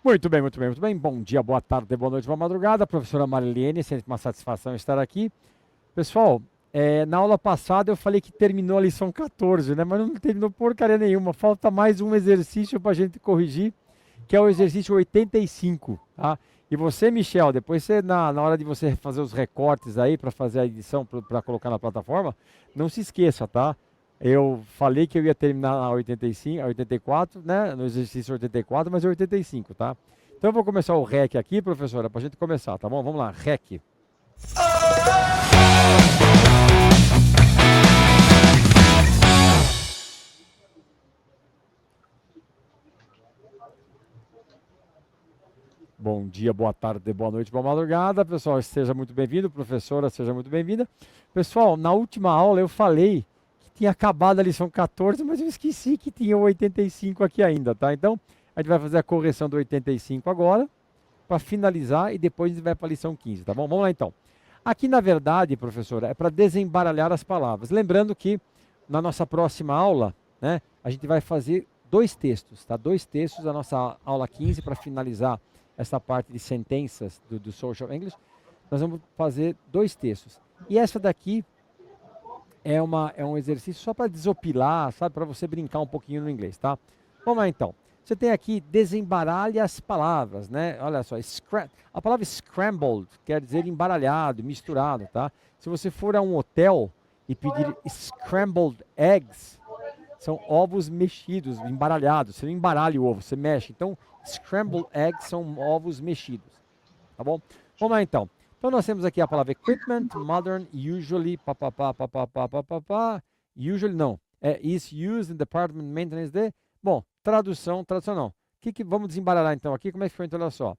Muito bem, muito bem, muito bem. Bom dia, boa tarde, boa noite, boa madrugada. Professora Marilene, sempre uma satisfação estar aqui. Pessoal, na aula passada eu falei que terminou a lição 14, né? Mas não terminou porcaria nenhuma. Falta mais um exercício para a gente corrigir, que é o exercício 85, tá? E você, Michel, depois você, na hora de você fazer os recortes aí, para fazer a edição, para colocar na plataforma, não se esqueça, tá? Eu falei que eu ia terminar a 85, a 84, né? No exercício 84, mas é 85, tá? Então eu vou começar o REC aqui, professora, para a gente começar, tá bom? Vamos lá, REC. Bom dia, boa tarde, boa noite, boa madrugada. Pessoal, seja muito bem-vindo. Professora, seja muito bem-vinda. Pessoal, na última aula eu falei que tinha acabado a lição 14, mas eu esqueci que tinha o 85 aqui ainda, tá? Então, a gente vai fazer a correção do 85 agora, para finalizar, e depois a gente vai para a lição 15, tá bom? Vamos lá então. Aqui, na verdade, professora, é para desembaralhar as palavras. Lembrando que na nossa próxima aula, né, a gente vai fazer dois textos, tá? Dois textos da nossa aula 15 para finalizar essa parte de sentenças do Social English. Nós vamos fazer dois textos. E essa daqui é um exercício só para desopilar, sabe? Para você brincar um pouquinho no inglês, tá? Vamos lá então. Você tem aqui desembaralhe as palavras, né? Olha só, a palavra scrambled quer dizer embaralhado, misturado, tá? Se você for a um hotel e pedir scrambled eggs, são ovos mexidos, embaralhados. Você não embaralha o ovo, você mexe. Então, scrambled eggs são ovos mexidos, tá bom? Vamos lá então. Então nós temos aqui a palavra equipment, modern, usually, usually não, is used in department maintenance de, bom, tradução não. Vamos desembaralhar então aqui, como é que foi então, olha só.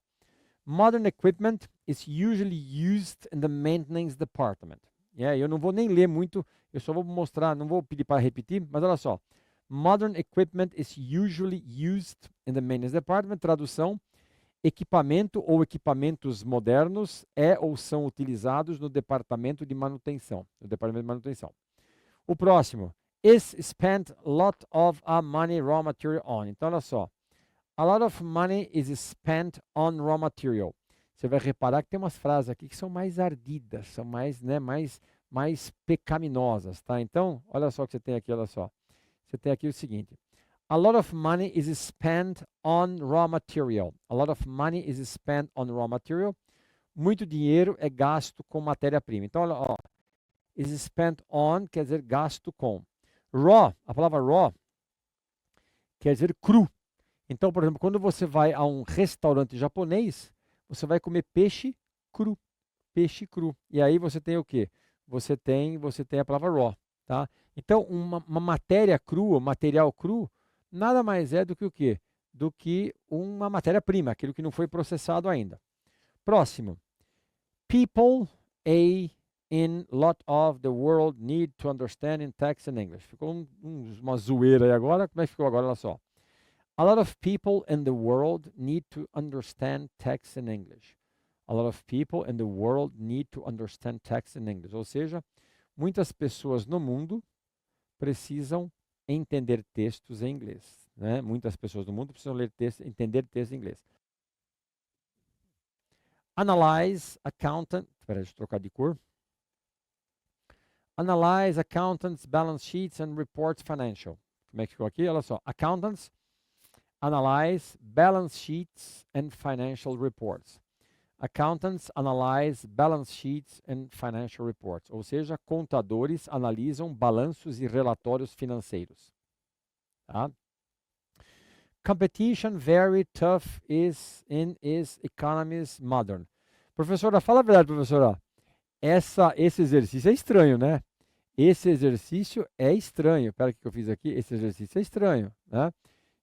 Modern equipment is usually used in the maintenance department. Eu não vou nem ler muito, eu só vou mostrar, não vou pedir para repetir, mas olha só. Modern equipment is usually used in the maintenance department, tradução, equipamento ou equipamentos modernos ou são utilizados no departamento de manutenção. O próximo. Is spent a lot of money raw material on. Então, olha só. A lot of money is spent on raw material. Você vai reparar que tem umas frases aqui que são mais ardidas, são mais, né, mais pecaminosas, tá? Então, olha só o que você tem aqui, olha só. Você tem aqui o seguinte. A lot of money is spent on raw material. A lot of money is spent on raw material. Muito dinheiro é gasto com matéria-prima. Então, olha, ó, is spent on quer dizer gasto com. Raw, a palavra raw quer dizer cru. Então, por exemplo, quando você vai a um restaurante japonês, você vai comer peixe cru. Peixe cru. E aí você tem o quê? Você tem a palavra raw, tá? Então, uma matéria crua, material cru, nada mais é do que o quê? Do que uma matéria-prima, aquilo que não foi processado ainda. Próximo. People in lot of the world need to understand in text and English. Ficou uma zoeira aí agora. Como é que ficou agora? Olha só. A lot of people in the world need to understand text in English. A lot of people in the world need to understand text in English. Ou seja, muitas pessoas no mundo precisam entender textos em inglês, né? Muitas pessoas no mundo precisam entender textos em inglês. Analyze, accountant, espera, deixa eu trocar de cor. Analyze accountants, balance sheets and reports financial. Como é que ficou aqui? Olha só, accountants analyze balance sheets and financial reports. Accountants analyze balance sheets and financial reports, ou seja, contadores analisam balanços e relatórios financeiros. Tá? Competition very tough is economies modern. Professora, fala a verdade, professora. Esse exercício é estranho, né? Esse exercício é estranho. Espera, o que eu fiz aqui? Esse exercício é estranho, né?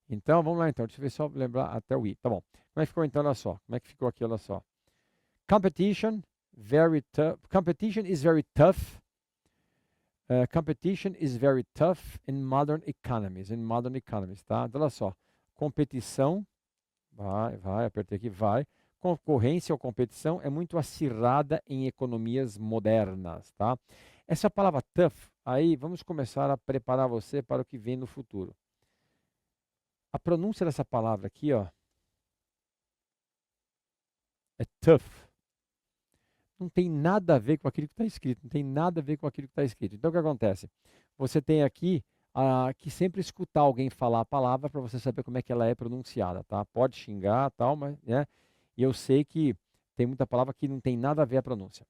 Então, vamos lá então. Deixa eu ver só lembrar até o I. Tá bom. Como é que ficou então? Olha só. Como é que ficou aqui? Olha só. Competition, very tough. Competition is very tough. Competition is very tough in modern economies. Tá? Então, olha só. Competição, apertei aqui, vai. Concorrência ou competição é muito acirrada em economias modernas, tá? Essa palavra tough, aí vamos começar a preparar você para o que vem no futuro. A pronúncia dessa palavra aqui, ó, é tough. Não tem nada a ver com aquilo que está escrito, não tem nada a ver com aquilo que está escrito. Então, o que acontece? Você tem aqui que sempre escutar alguém falar a palavra para você saber como é que ela é pronunciada, tá? Pode xingar, tal, mas, né? E eu sei que tem muita palavra que não tem nada a ver a pronúncia.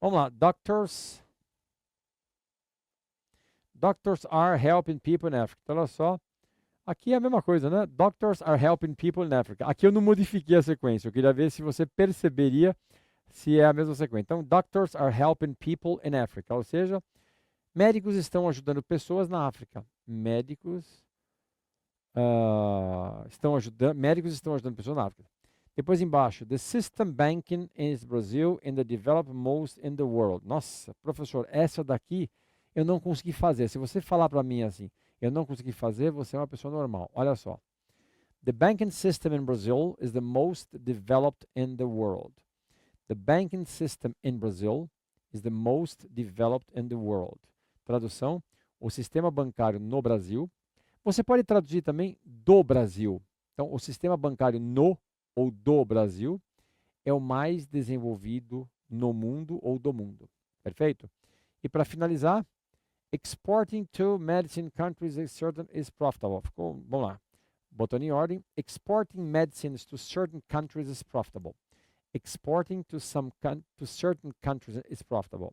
Vamos lá, doctors are helping people in Africa. Então, olha só, aqui é a mesma coisa, né? Doctors are helping people in Africa. Aqui eu não modifiquei a sequência, eu queria ver se você perceberia se é a mesma sequência. Então, doctors are helping people in Africa, ou seja, médicos estão ajudando pessoas na África. Médicos estão ajudando pessoas na África. Depois embaixo, the system banking in Brazil and the developed most in the world. Nossa, professor, essa daqui eu não consegui fazer. Se você falar para mim assim, eu não consegui fazer, você é uma pessoa normal. Olha só. The banking system in Brazil is the most developed in the world. The banking system in Brazil is the most developed in the world. Tradução, o sistema bancário no Brasil. Você pode traduzir também do Brasil. Então, o sistema bancário no ou do Brasil é o mais desenvolvido no mundo ou do mundo. Perfeito? E para finalizar, exporting to medicine countries is profitable. Vamos lá. Botando em ordem. Exporting medicines to certain countries is profitable. Exporting to certain countries is profitable.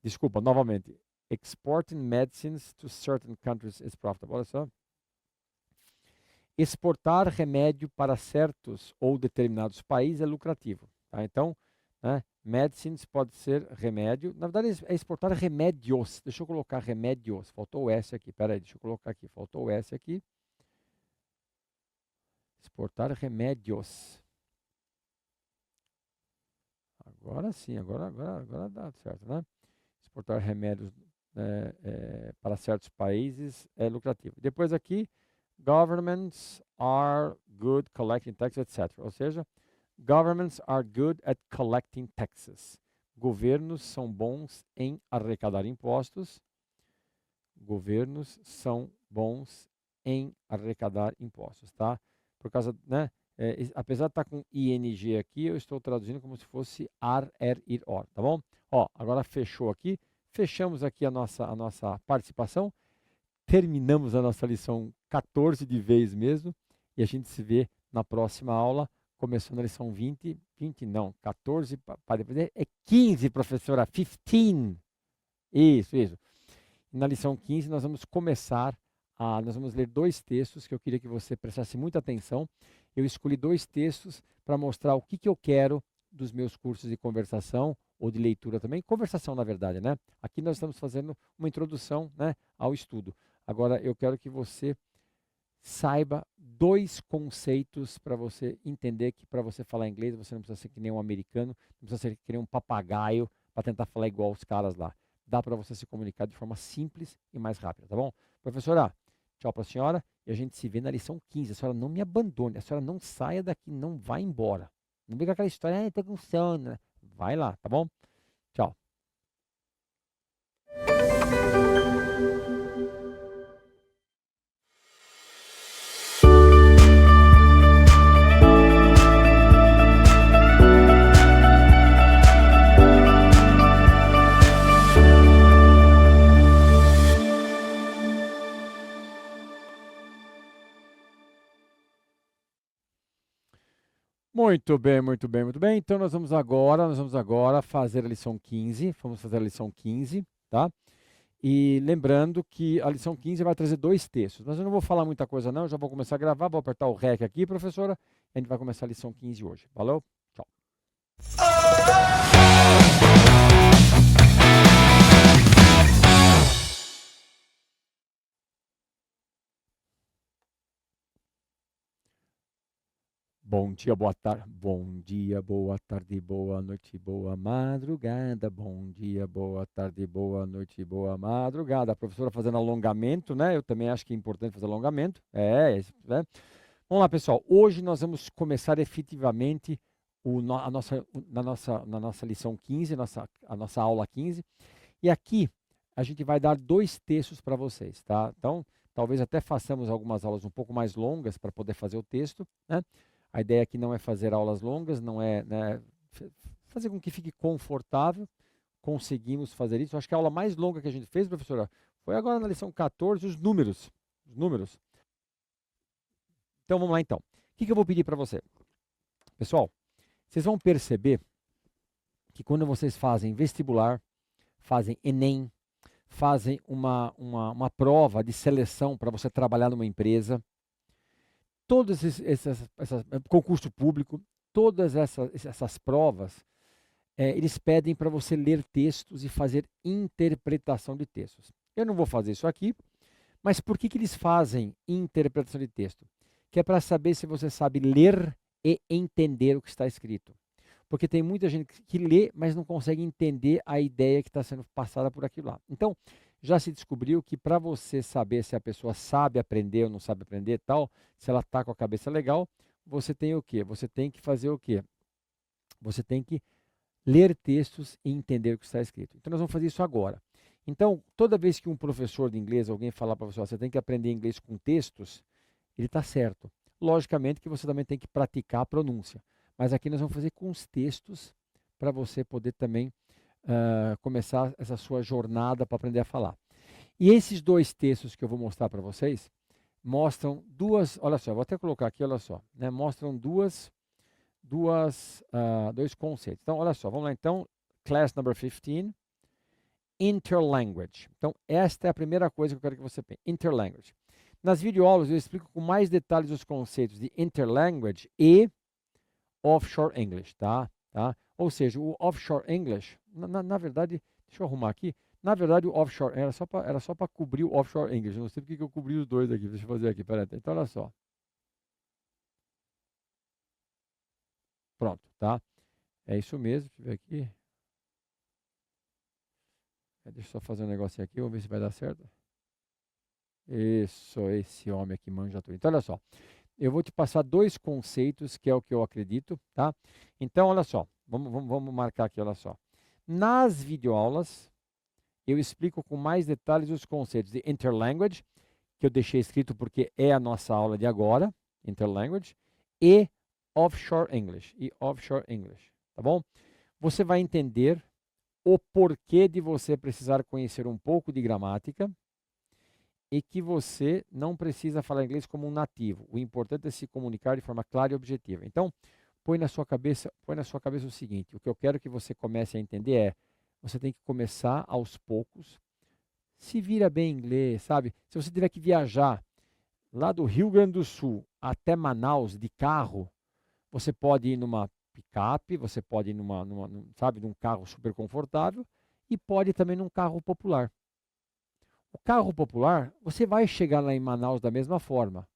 Desculpa, novamente. Exporting medicines to certain countries is profitable. Olha só. Exportar remédio para certos ou determinados países é lucrativo. Tá? Então, né, medicines pode ser remédio. Na verdade, é exportar remédios. Deixa eu colocar remédios. Faltou o S aqui. Espera aí, deixa eu colocar aqui. Faltou o S aqui. Exportar remédios. Agora sim, agora dá certo, né? Exportar remédios para certos países é lucrativo. Depois aqui, governments are good collecting taxes, etc. Ou seja, governments are good at collecting taxes. Governos são bons em arrecadar impostos. Governos são bons em arrecadar impostos, tá? Por causa, né? Apesar de estar com ING aqui, eu estou traduzindo como se fosse ar, er, ir, or, tá bom? Ó, agora fechou aqui. Fechamos aqui a nossa participação. Terminamos a nossa lição 14 de vez mesmo. E a gente se vê na próxima aula, começando a lição 20. 20 não, 14, para depois é 15, professora, 15. Isso. E na lição 15 nós vamos começar nós vamos ler 2 textos que eu queria que você prestasse muita atenção. Eu escolhi 2 textos para mostrar o que eu quero dos meus cursos de conversação ou de leitura também. Conversação, na verdade, né? Aqui nós estamos fazendo uma introdução, né, ao estudo. Agora, eu quero que você saiba 2 conceitos para você entender que para você falar inglês você não precisa ser que nem um americano, não precisa ser que nem um papagaio para tentar falar igual os caras lá. Dá para você se comunicar de forma simples e mais rápida, tá bom? Professora, tchau para a senhora e a gente se vê na lição 15. A senhora não me abandone, a senhora não saia daqui, não vá embora. Não vem com aquela história, estou com sono. Vai lá, tá bom? Tchau. Muito bem, muito bem, muito bem. Então nós vamos agora fazer a lição 15. Vamos fazer a lição 15, tá? E lembrando que a lição 15 vai trazer 2 textos. Mas eu não vou falar muita coisa não, eu já vou começar a gravar, vou apertar o REC aqui, professora. A gente vai começar a lição 15 hoje. Valeu? Tchau. Bom dia, boa tarde, boa noite, boa madrugada. Bom dia, boa tarde, boa noite, boa madrugada. A professora fazendo alongamento, né? Eu também acho que é importante fazer alongamento. Né? Vamos lá, pessoal. Hoje nós vamos começar efetivamente na nossa lição 15, a nossa aula 15. E aqui a gente vai dar 2 textos para vocês, tá? Então, talvez até façamos algumas aulas um pouco mais longas para poder fazer o texto, né? A ideia aqui não é fazer aulas longas, não é, né, fazer com que fique confortável. Conseguimos fazer isso. Acho que a aula mais longa que a gente fez, professora, foi agora na lição 14, os números. Os números. Então vamos lá então. O que eu vou pedir para você? Pessoal, vocês vão perceber que quando vocês fazem vestibular, fazem Enem, fazem uma prova de seleção para você trabalhar numa empresa, todos concurso público, todas essas provas, eles pedem para você ler textos e fazer interpretação de textos. Eu não vou fazer isso aqui, mas por que eles fazem interpretação de texto? Que é para saber se você sabe ler e entender o que está escrito. Porque tem muita gente que lê, mas não consegue entender a ideia que está sendo passada por aquilo lá. Então, já se descobriu que para você saber se a pessoa sabe aprender ou não sabe aprender tal, se ela está com a cabeça legal, você tem o quê? Você tem que fazer o quê? Você tem que ler textos e entender o que está escrito. Então, nós vamos fazer isso agora. Então, toda vez que um professor de inglês, alguém falar para você, você tem que aprender inglês com textos, ele está certo. Logicamente que você também tem que praticar a pronúncia. Mas aqui nós vamos fazer com os textos para você poder também começar essa sua jornada para aprender a falar. E esses dois textos que eu vou mostrar para vocês mostram duas, olha só, vou até colocar aqui, olha só, né, mostram dois conceitos. Então, olha só, vamos lá então, class number 15, interlanguage. Então, esta é a primeira coisa que eu quero que você pense, interlanguage. Nas videoaulas eu explico com mais detalhes os conceitos de interlanguage e offshore English, tá? Ou seja, o offshore English, na verdade, deixa eu arrumar aqui, na verdade o offshore era só para cobrir o offshore English, eu não sei porque que eu cobri os dois aqui, deixa eu fazer aqui, peraí, então olha só. Pronto, tá? É isso mesmo, deixa eu ver aqui. Deixa eu só fazer um negocinho aqui, vamos ver se vai dar certo. Isso, esse homem aqui manja tudo. Então olha só, eu vou te passar dois conceitos que é o que eu acredito, tá? Então olha só, vamos marcar aqui, olha só. Nas videoaulas, eu explico com mais detalhes os conceitos de interlanguage, que eu deixei escrito porque é a nossa aula de agora, interlanguage, e offshore English, tá bom? Você vai entender o porquê de você precisar conhecer um pouco de gramática e que você não precisa falar inglês como um nativo. O importante é se comunicar de forma clara e objetiva. Então, põe na sua cabeça o seguinte, o que eu quero que você comece a entender é, você tem que começar aos poucos, se vira bem em inglês, sabe? Se você tiver que viajar lá do Rio Grande do Sul até Manaus de carro, você pode ir numa picape, você pode ir sabe, num carro super confortável e pode ir também num carro popular. O carro popular, você vai chegar lá em Manaus da mesma forma.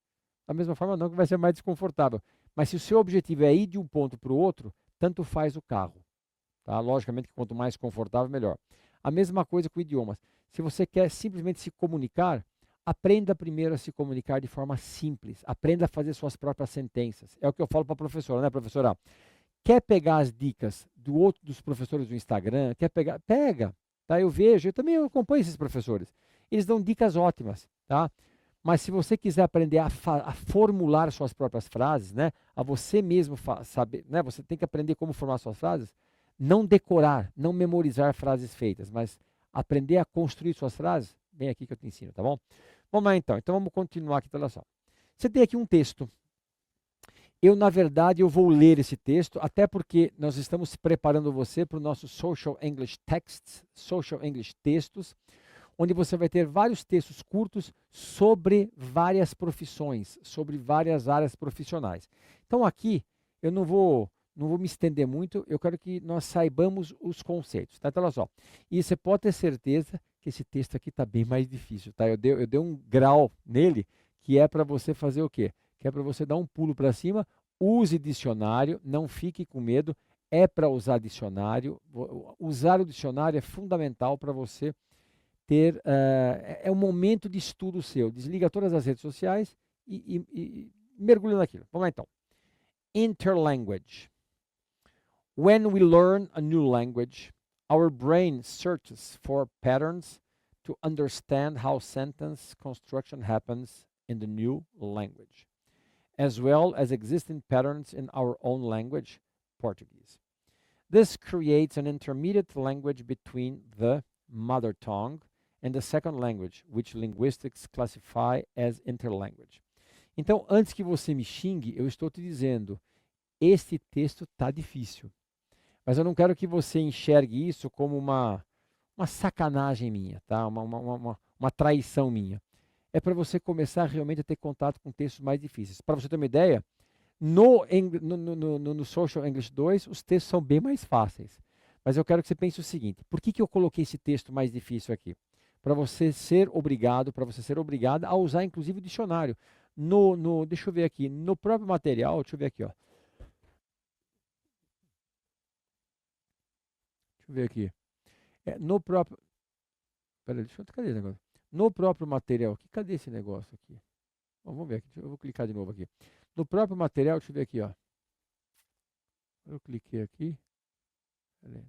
Da mesma forma não, que vai ser mais desconfortável. Mas se o seu objetivo é ir de um ponto para o outro, tanto faz o carro. Tá? Logicamente que quanto mais confortável, melhor. A mesma coisa com idiomas. Se você quer simplesmente se comunicar, aprenda primeiro a se comunicar de forma simples. Aprenda a fazer suas próprias sentenças. É o que eu falo para a professora, né, professora? Quer pegar as dicas dos professores do Instagram? Quer pegar? Pega. Tá? Eu também acompanho esses professores. Eles dão dicas ótimas, tá? Mas se você quiser aprender a formular suas próprias frases, né, a você mesmo saber, né, você tem que aprender como formar suas frases, não decorar, não memorizar frases feitas, mas aprender a construir suas frases, vem aqui que eu te ensino, tá bom? Vamos lá então, vamos continuar aqui, olha só. Você tem aqui um texto. Na verdade, eu vou ler esse texto, até porque nós estamos preparando você para o nosso Social English Texts, Social English Textos, onde você vai ter vários textos curtos sobre várias profissões, sobre várias áreas profissionais. Então aqui, eu não vou me estender muito, eu quero que nós saibamos os conceitos, tá? Então olha só, e você pode ter certeza que esse texto aqui está bem mais difícil, tá? Eu dei um grau nele, que é para você fazer o quê? Que é para você dar um pulo para cima, use dicionário, não fique com medo, é para usar dicionário, usar o dicionário é fundamental para você ter, é um momento de estudo seu, desliga todas as redes sociais e mergulha naquilo. Vamos lá então. Interlanguage. When we learn a new language, our brain searches for patterns to understand how sentence construction happens in the new language. as well as existing patterns in our own language, Portuguese. This creates an intermediate language between the mother tongue and the second language, which linguistics classify as interlanguage. Então, antes que você me xingue, eu estou te dizendo, este texto está difícil. Mas eu não quero que você enxergue isso como uma sacanagem minha, tá? Uma traição minha. É para você começar realmente a ter contato com textos mais difíceis. Para você ter uma ideia, no Social English 2, os textos são bem mais fáceis. Mas eu quero que você pense o seguinte, por que eu coloquei esse texto mais difícil aqui? Para você ser obrigada a usar inclusive o dicionário. Deixa eu ver aqui, no próprio material, deixa eu ver aqui, ó. Deixa eu ver aqui. No próprio. Peraí, cadê esse negócio? No próprio material. Cadê esse negócio aqui? Vamos ver aqui. Eu vou clicar de novo aqui. No próprio material, deixa eu ver aqui, ó. Eu cliquei aqui. Peraí.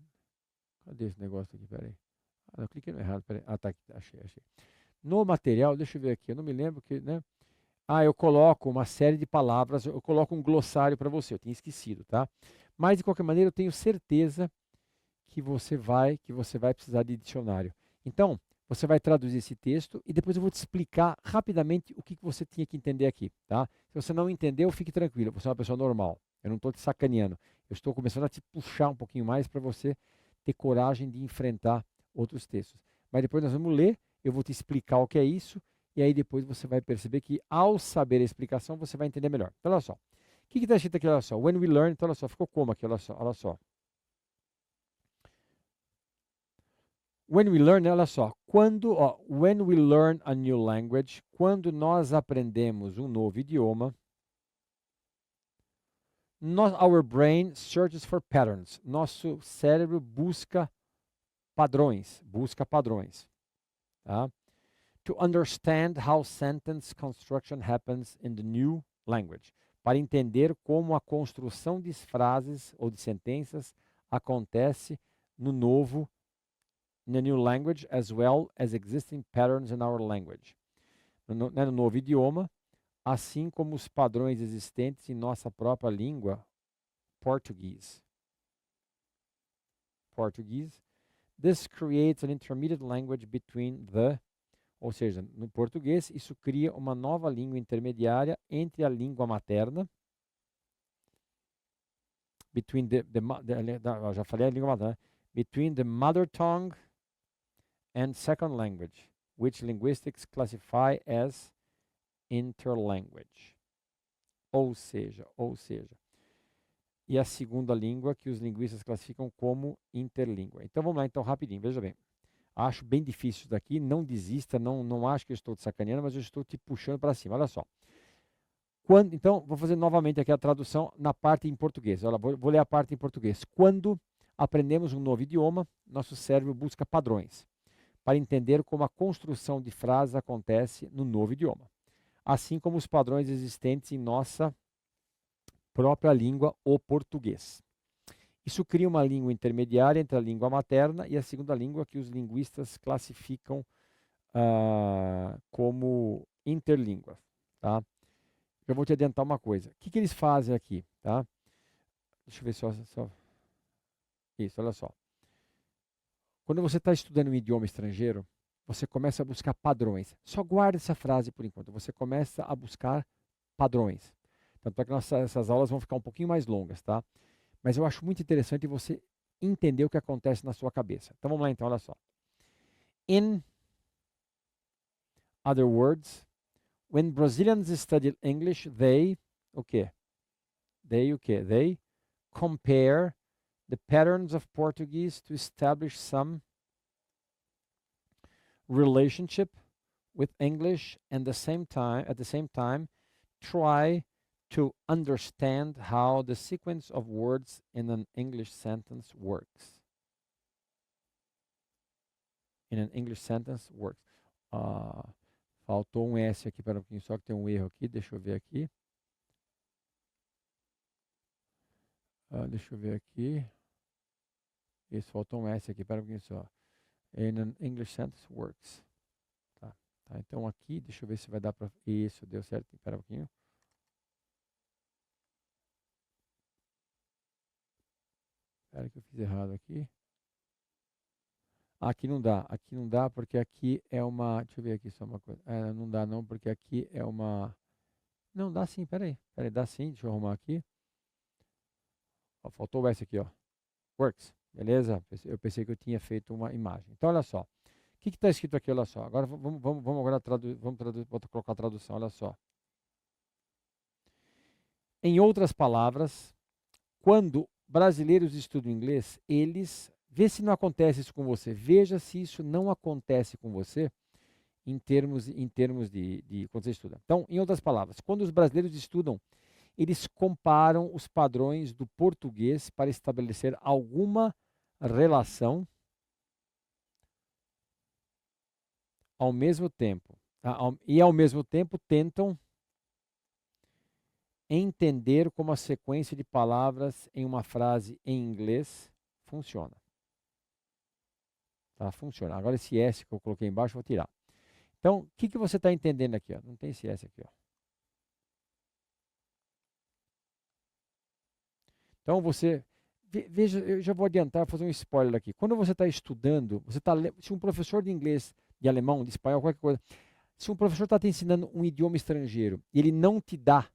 Cadê esse negócio aqui? Peraí. Eu cliquei no errado. Peraí. Tá aqui. Achei. No material, deixa eu ver aqui. Eu não me lembro que, né? Eu coloco uma série de palavras. Eu coloco um glossário para você. Eu tinha esquecido, tá? Mas, de qualquer maneira, eu tenho certeza que você vai precisar de dicionário. Então, você vai traduzir esse texto e depois eu vou te explicar rapidamente o que você tinha que entender aqui, tá? Se você não entendeu, fique tranquilo, você é uma pessoa normal. Eu não estou te sacaneando. Eu estou começando a te puxar um pouquinho mais para você ter coragem de enfrentar outros textos. Mas depois nós vamos ler, eu vou te explicar o que é isso, e aí depois você vai perceber que ao saber a explicação, você vai entender melhor. Então, olha só. O que está escrito aqui? Olha só. When we learn, então olha só, ficou como aqui? Olha só, olha só. When we learn, olha só, when we learn a new language, quando nós aprendemos um novo idioma, our brain searches for patterns. Nosso cérebro busca padrões, tá? To understand how sentence construction happens in the new language. Para entender como a construção de frases ou de sentenças acontece no novo in the new language as well as existing patterns in our language. No novo idioma, assim como os padrões existentes em nossa própria língua, português. This creates an intermediate language between ou seja, no português, isso cria uma nova língua intermediária entre a língua materna, já falei a língua materna, between the mother tongue and second language, which linguistics classify as interlanguage. Ou seja, e a segunda língua que os linguistas classificam como interlíngua. Então vamos lá, então rapidinho, veja bem. Acho bem difícil isso daqui, não desista, não acho que eu estou te sacaneando, mas eu estou te puxando para cima, olha só. Então, vou fazer novamente aqui a tradução na parte em português. Olha, vou ler a parte em português. Quando aprendemos um novo idioma, nosso cérebro busca padrões para entender como a construção de frases acontece no novo idioma, assim como os padrões existentes em nossa própria língua, o português. Isso cria uma língua intermediária entre a língua materna e a segunda língua que os linguistas classificam como interlínguas. Tá? Eu vou te adiantar uma coisa. O que eles fazem aqui? Tá? Deixa eu ver só. Isso, olha só. Quando você está estudando um idioma estrangeiro, você começa a buscar padrões. Só guarda essa frase por enquanto. Você começa a buscar padrões. Tanto é que essas aulas vão ficar um pouquinho mais longas, tá? Mas eu acho muito interessante você entender o que acontece na sua cabeça. Então vamos lá então, olha só. In other words, when Brazilians study English, they compare the patterns of Portuguese to establish some relationship with English and at the same time try to understand how the sequence of words in an English sentence works. Faltou um S aqui, para um pouquinho, só que tem um erro aqui, deixa eu ver aqui. Isso, faltou um S aqui, para um pouquinho só. In an English sentence works. Tá, então aqui, deixa eu ver se vai dar para... Isso, deu certo, espera um pouquinho. Espera que eu fiz errado aqui. Aqui não dá porque aqui é uma, deixa eu ver aqui só uma coisa. Não dá não, porque aqui é uma, não, dá sim, peraí, dá sim, deixa eu arrumar aqui. Ó, faltou o S aqui, ó. Works, beleza? Eu pensei que eu tinha feito uma imagem. Então, olha só. O que está escrito aqui, olha só. Agora vamos agora vou colocar a tradução, olha só. Em outras palavras, quando brasileiros estudam inglês, eles, vê se não acontece isso com você, veja se isso não acontece com você em termos de quando você estuda. Então, em outras palavras, quando os brasileiros estudam, eles comparam os padrões do português para estabelecer alguma relação ao mesmo tempo, tá? Ao mesmo tempo tentam entender como a sequência de palavras em uma frase em inglês funciona. Tá? Funciona. Agora esse S que eu coloquei embaixo eu vou tirar. Então, o que você está entendendo aqui? Ó? Não tem esse S aqui. Ó. Então você, veja, eu já vou adiantar, fazer um spoiler aqui. Quando você está estudando, se um professor de inglês, de alemão, de espanhol, qualquer coisa, se um professor está te ensinando um idioma estrangeiro e ele não te dá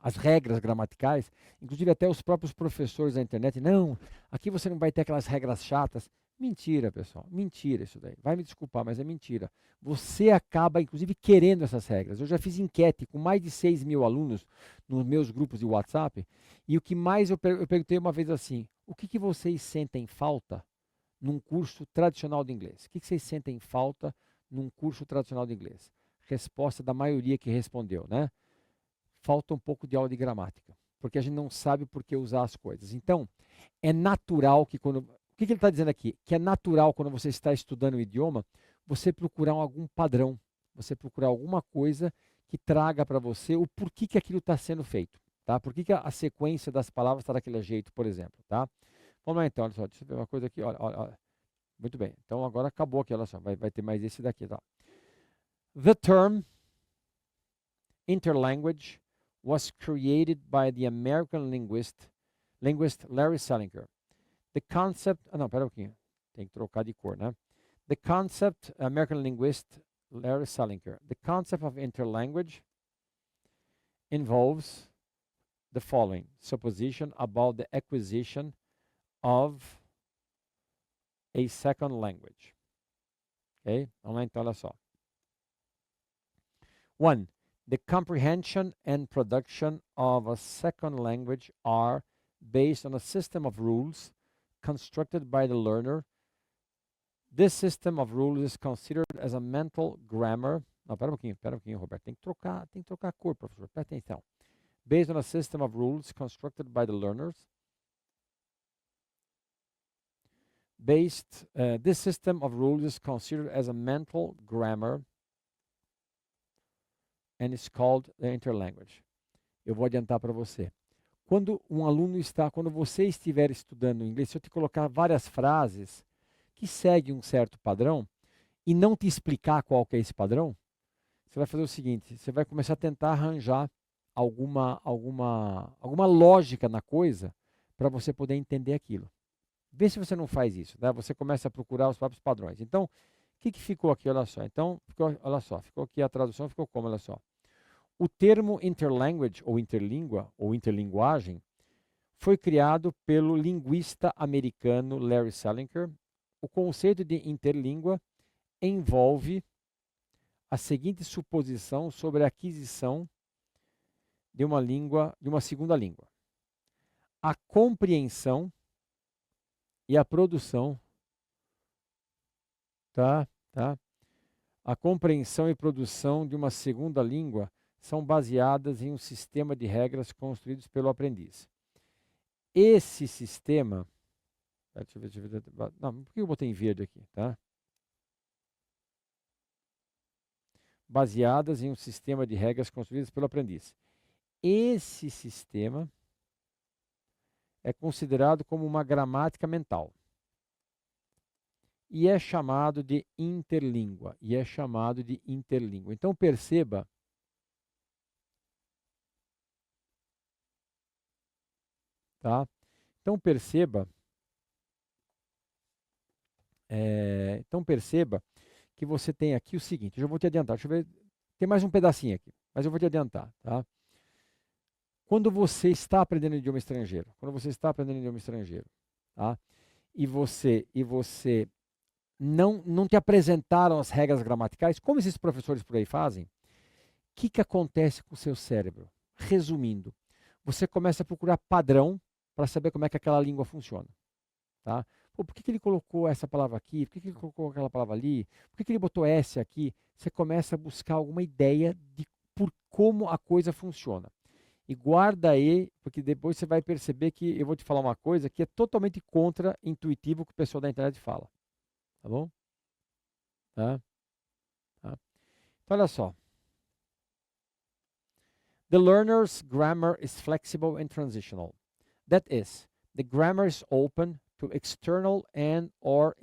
as regras gramaticais, inclusive até os próprios professores da internet, não, aqui você não vai ter aquelas regras chatas. Mentira, pessoal, mentira isso daí. Vai me desculpar, mas é mentira. Você acaba, inclusive, querendo essas regras. Eu já fiz enquete com mais de 6.000 alunos nos meus grupos de WhatsApp, e o que mais eu perguntei uma vez assim, o que vocês sentem falta num curso tradicional de inglês? O que vocês sentem falta num curso tradicional de inglês? Resposta da maioria que respondeu, né? Falta um pouco de aula de gramática, porque a gente não sabe por que usar as coisas. Então, é natural que quando... O que ele está dizendo aqui? Que é natural quando você está estudando o idioma, você procurar algum padrão, você procurar alguma coisa que traga para você o porquê que aquilo está sendo feito, tá? Por que a sequência das palavras está daquele jeito, por exemplo, tá? Vamos lá então, olha só, deixa eu ver uma coisa aqui, olha. Muito bem, então agora acabou aqui, olha só, vai ter mais esse daqui, tá? The term interlanguage was created by the American linguist Larry Salinger. The concept, não, pera um pouquinho, tem que trocar de cor, né? The concept, American linguist Larry Salinger, the concept of interlanguage involves the following supposition about the acquisition of a second language. Ok? Vamos lá então, olha só. 1. The comprehension and production of a second language are based on a system of rules constructed by the learner. This system of rules is considered as a mental grammar. Não, pera um pouquinho, Roberto. Tem que trocar a cor, professor. Presta atenção. Based on a system of rules constructed by the learners. This system of rules is considered as a mental grammar and is called the interlanguage. Eu vou adiantar para você. Quando você estiver estudando inglês, se eu te colocar várias frases que seguem um certo padrão e não te explicar qual que é esse padrão, você vai fazer o seguinte, você vai começar a tentar arranjar alguma lógica na coisa para você poder entender aquilo. Vê se você não faz isso, né? Você começa a procurar os próprios padrões. Então, o que ficou aqui? Olha só. Então, ficou aqui a tradução, ficou como? Olha só. O termo interlanguage, ou interlíngua, ou interlinguagem, foi criado pelo linguista americano Larry Salinger. O conceito de interlíngua envolve a seguinte suposição sobre a aquisição de uma segunda língua. A compreensão e a produção, tá? A compreensão e produção de uma segunda língua são baseadas em um sistema de regras construídos pelo aprendiz. Esse sistema, deixa eu ver, não, por que eu botei em verde aqui, tá? Baseadas em um sistema de regras construídas pelo aprendiz. Esse sistema é considerado como uma gramática mental e é chamado de interlíngua. Então perceba tá? Então perceba que você tem aqui o seguinte, eu já vou te adiantar, deixa eu ver, tem mais um pedacinho aqui, mas eu vou te adiantar, tá? Quando você está aprendendo idioma estrangeiro, tá? E você não te apresentaram as regras gramaticais, como esses professores por aí fazem, o que acontece com o seu cérebro? Resumindo, você começa a procurar padrão para saber como é que aquela língua funciona, tá? Pô, por que ele colocou essa palavra aqui? Por que ele colocou aquela palavra ali? Por que ele botou essa aqui? Você começa a buscar alguma ideia de por como a coisa funciona. E guarda aí, porque depois você vai perceber que eu vou te falar uma coisa que é totalmente contra-intuitivo o que o pessoal da internet fala. Tá bom? Tá? Tá? Então, olha só. The learner's grammar is flexible and transitional. That is, the grammar is open to external and or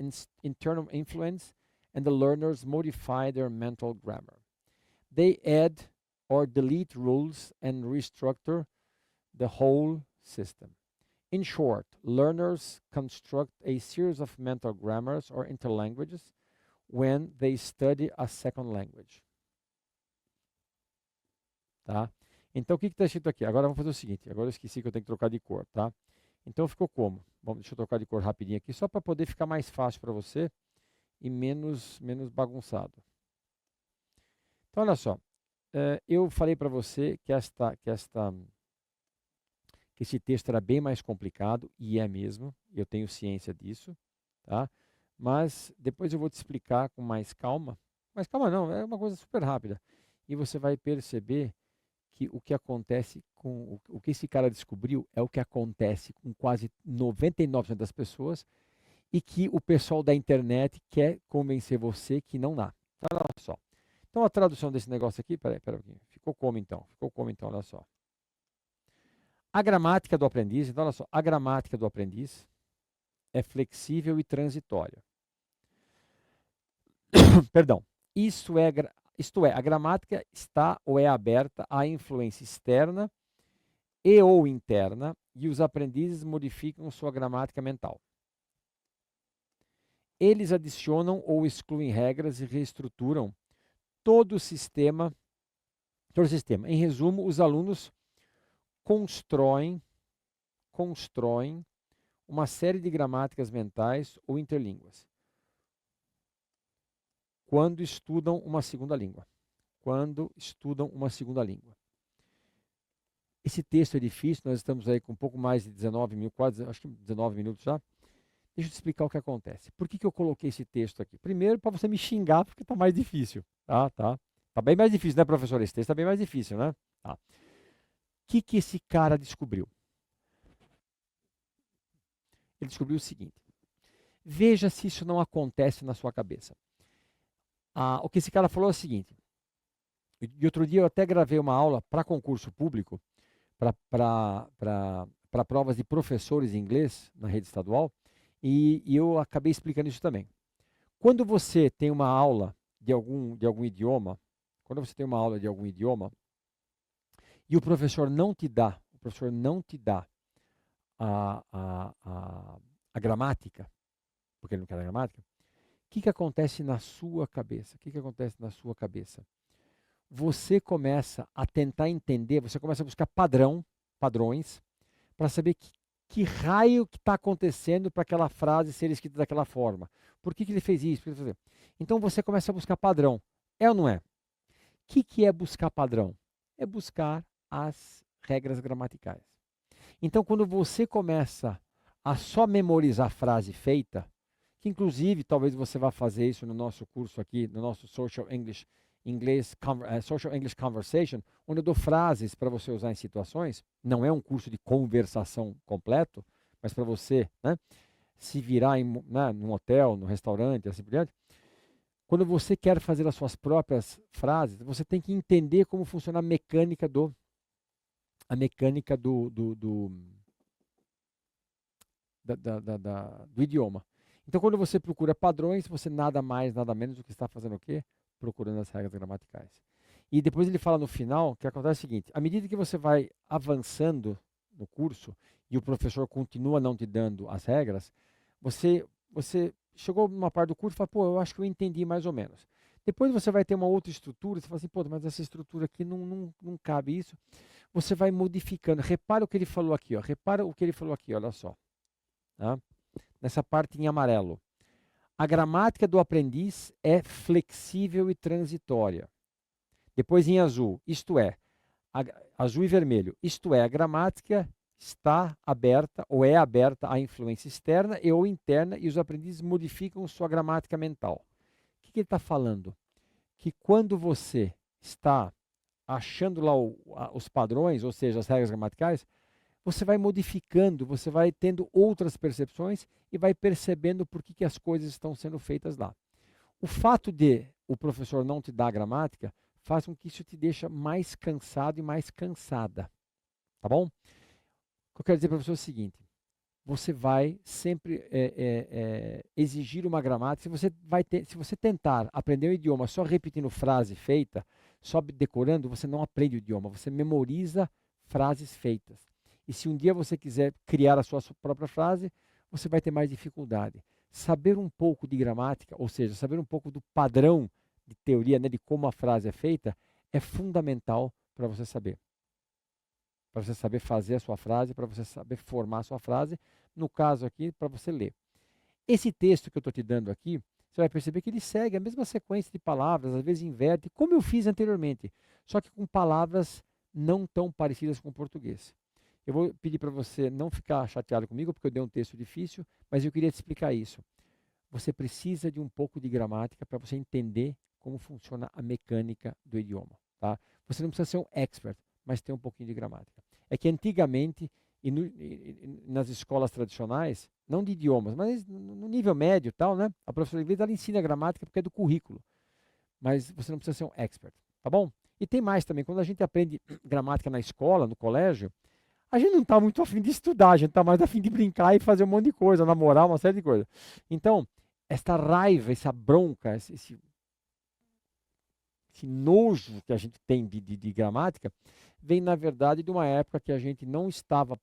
internal influence, and the learners modify their mental grammar. They add or delete rules and restructure the whole system. In short, learners construct a series of mental grammars or interlanguages when they study a second language. Tá? Então, o que está escrito aqui? Agora vamos fazer o seguinte. Agora eu esqueci que eu tenho que trocar de cor, tá? Então, ficou como? Bom, deixa eu trocar de cor rapidinho aqui, só para poder ficar mais fácil para você e menos bagunçado. Então, olha só. Eu falei para você que esse texto era bem mais complicado, e é mesmo, eu tenho ciência disso, tá? Mas depois eu vou te explicar com mais calma. Mas calma não, é uma coisa super rápida. E você vai perceber que o que acontece com o que esse cara descobriu é o que acontece com quase 99% das pessoas e que o pessoal da internet quer convencer você que não dá. Olha só. Então a tradução desse negócio aqui, peraí, ficou como então? Olha só. A gramática do aprendiz, então olha só, a gramática do aprendiz é flexível e transitória. Perdão. Isto é, a gramática está ou é aberta à influência externa e ou interna, e os aprendizes modificam sua gramática mental. Eles adicionam ou excluem regras e reestruturam todo o sistema. Em resumo, os alunos constroem uma série de gramáticas mentais ou interlínguas quando estudam uma segunda língua. Esse texto é difícil, nós estamos aí com um pouco mais de 19 minutos, quase, acho que 19 minutos já. Deixa eu te explicar o que acontece. Por que eu coloquei esse texto aqui? Primeiro, para você me xingar, porque está mais difícil. Tá bem mais difícil, né, professor? Esse texto está bem mais difícil, né? Tá. O que esse cara descobriu? Ele descobriu o seguinte. Veja se isso não acontece na sua cabeça. O que esse cara falou é o seguinte. E outro dia eu até gravei uma aula para concurso público, para provas de professores de inglês na rede estadual, e eu acabei explicando isso também. Quando você tem uma aula de algum idioma, e o professor não te dá a gramática, porque ele não quer a gramática, o que acontece na sua cabeça? Você começa a tentar entender, você começa a buscar padrões, para saber que raio que está acontecendo para aquela frase ser escrita daquela forma. Por que ele fez isso? Então você começa a buscar padrão. É ou não é? O que é buscar padrão? É buscar as regras gramaticais. Então quando você começa a só memorizar a frase feita, que inclusive talvez você vá fazer isso no nosso curso aqui, no nosso Social English Conversation, onde eu dou frases para você usar em situações. Não é um curso de conversação completo, mas para você, né, se virar num hotel, no restaurante, assim por diante. Quando você quer fazer as suas próprias frases, você tem que entender como funciona a mecânica do idioma. Então, quando você procura padrões, você nada mais, nada menos do que está fazendo o quê? Procurando as regras gramaticais. E depois ele fala no final que acontece o seguinte: à medida que você vai avançando no curso e o professor continua não te dando as regras, você chegou numa parte do curso e fala, pô, eu acho que eu entendi mais ou menos. Depois você vai ter uma outra estrutura, você fala assim, pô, mas essa estrutura aqui não cabe isso. Você vai modificando. Repara o que ele falou aqui, ó. Repara o que ele falou aqui, olha só. Tá? Nessa parte em amarelo. A gramática do aprendiz é flexível e transitória. Depois em azul, isto é, azul e vermelho, isto é, a gramática está aberta ou é aberta à influência externa e ou interna e os aprendizes modificam sua gramática mental. O que ele está falando? Que quando você está achando lá os padrões, ou seja, as regras gramaticais, você vai modificando, você vai tendo outras percepções e vai percebendo por que as coisas estão sendo feitas lá. O fato de o professor não te dar a gramática faz com que isso te deixe mais cansado e mais cansada. Tá bom? O que eu quero dizer para você é o seguinte: você vai sempre exigir uma gramática. Se você tentar aprender um idioma só repetindo frase feita, só decorando, você não aprende o idioma, você memoriza frases feitas. E se um dia você quiser criar a sua própria frase, você vai ter mais dificuldade. Saber um pouco de gramática, ou seja, saber um pouco do padrão de teoria, né, de como a frase é feita, é fundamental para você saber. Para você saber fazer a sua frase, para você saber formar a sua frase, no caso aqui, para você ler. Esse texto que eu estou te dando aqui, você vai perceber que ele segue a mesma sequência de palavras, às vezes inverte, como eu fiz anteriormente, só que com palavras não tão parecidas com o português. Eu vou pedir para você não ficar chateado comigo, porque eu dei um texto difícil, mas eu queria te explicar isso. Você precisa de um pouco de gramática para você entender como funciona a mecânica do idioma. Tá? Você não precisa ser um expert, mas ter um pouquinho de gramática. É que antigamente, nas escolas tradicionais, não de idiomas, mas no nível médio e tal, né? A professora de inglês ela ensina gramática porque é do currículo. Mas você não precisa ser um expert, tá bom? E tem mais também, quando a gente aprende gramática na escola, no colégio, a gente não está muito afim de estudar, a gente está mais afim de brincar e fazer um monte de coisa, namorar, uma série de coisas. Então, esta raiva, essa bronca, esse nojo que a gente tem de gramática, vem, na verdade, de uma época que a gente não estava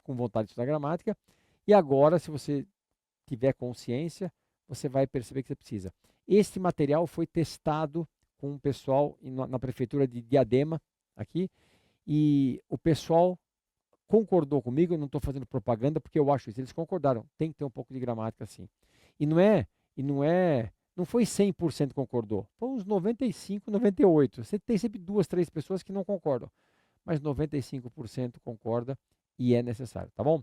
com vontade de estudar gramática, e agora, se você tiver consciência, você vai perceber que você precisa. Este material foi testado com o pessoal na prefeitura de Diadema, aqui, e o pessoal concordou comigo, eu não estou fazendo propaganda porque eu acho isso, eles concordaram, tem que ter um pouco de gramática sim. E não foi 100% concordou, foi uns 95, 98. Você tem sempre duas, três pessoas que não concordam, mas 95% concorda e é necessário, tá bom?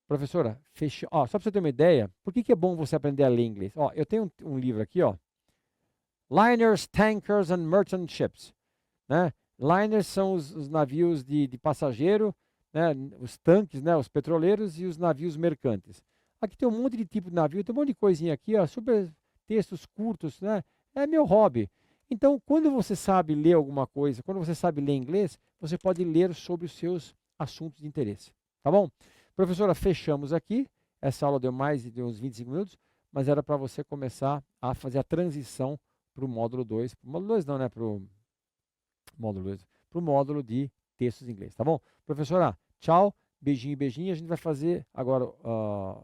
Professora, fechou. Ó, só para você ter uma ideia, por que é bom você aprender a ler inglês? Ó, eu tenho um livro aqui, ó, Liners, Tankers and Merchant Ships, né? Liners são os navios de passageiro, né? Os tanques, né? Os petroleiros e os navios mercantes. Aqui tem um monte de tipo de navio, tem um monte de coisinha aqui, ó, super textos curtos, né? É meu hobby. Então, quando você sabe ler alguma coisa, quando você sabe ler inglês, você pode ler sobre os seus assuntos de interesse, tá bom? Professora, fechamos aqui. Essa aula deu mais de uns 25 minutos, mas era para você começar a fazer a transição para o módulo 2. Para o módulo 2 não, né? Para o módulo de textos em inglês, tá bom? Professora, tchau, beijinho, beijinho. A gente vai fazer agora,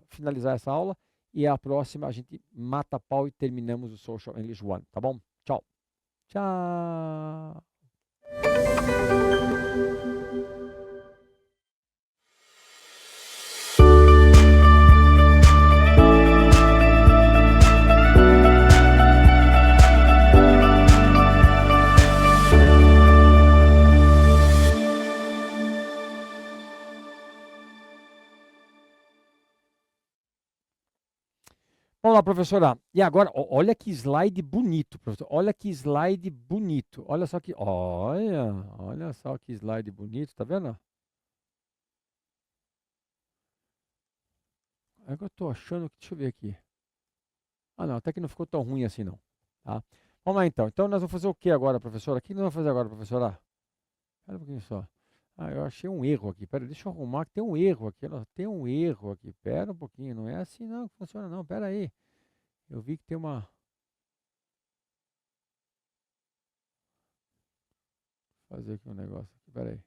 finalizar essa aula e a próxima a gente mata a pau e terminamos o Social English 1, tá bom? Tchau. Tchau. Vamos lá, professora. E agora, olha que slide bonito, professor. Olha que slide bonito. Olha só que slide bonito, tá vendo? É que eu tô achando que, deixa eu ver aqui. Ah, não, até que não ficou tão ruim assim, não. Tá? Vamos lá, então. Então, nós vamos fazer o que agora, professora? O que nós vamos fazer agora, professora? Espera um pouquinho só. Ah, eu achei um erro aqui. Pera, deixa eu arrumar que tem um erro aqui. Tem um erro aqui. Pera um pouquinho. Não é assim não que funciona, não. Pera aí. Eu vi que tem uma... Vou fazer aqui um negócio aqui. Pera aí.